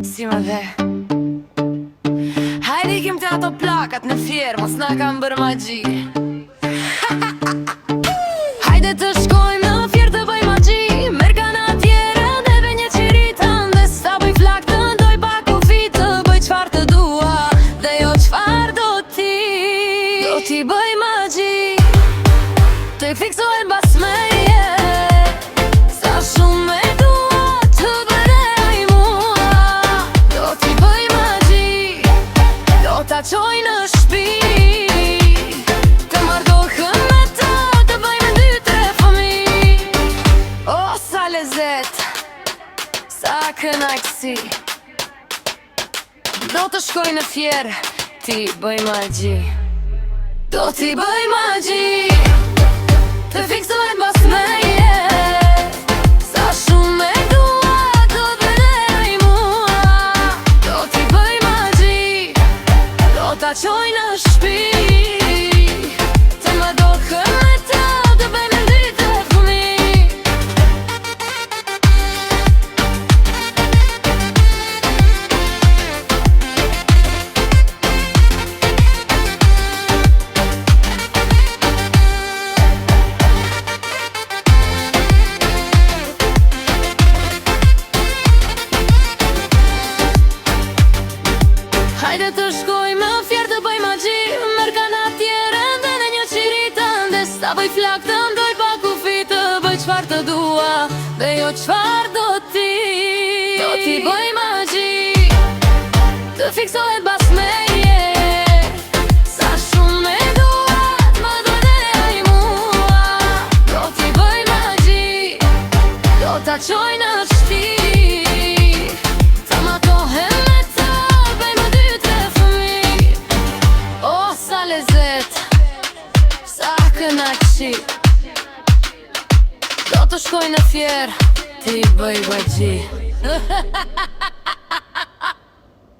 Si më dhe hajde ikim të ato plakat në fjerë, mos na kam bërë magji. Hajde të shkojmë në fjerë të bëj magji. Merë kanë atjere dhe ve një qiritën, dhe sta bëj flak të ndoj pa kufi, të bëj qfar të dua dhe jo qfar do ti. Do t'i bëj magji, të i fiksohen bas me sa shumë me ta qoj në shpi, të mardohën me ta, të bëjmë në 2-3 fëmi. O, sa lezet, sa kënaqësi, do të shkoj në fjerë, ti bëj magji. Do t'i bëj magji, të fiksohen bas me sa shumë me ta qoj në shpi, të më dohën me ta, të bëjmë në 2-3 fëmi. Hajde të shkojmë në fjerë të bëj magji. Merë kanë atjere dhe në një qiritën, dhe sta bëj flak të ndoj pa kufi, të bëj qfar të dua dhe jo qfar do ti. Do t'i bëj magji, të fiksohet bas me sa shumë me duat, më do dhe aj mua. Do t'i bëj magji, do t'a qoj në shti, të më tohem me ta, bëjmë 2-3 fëmi. O, sa lezet, sa kënaqësi, do të shkoj në fjerë, ti bëj magji.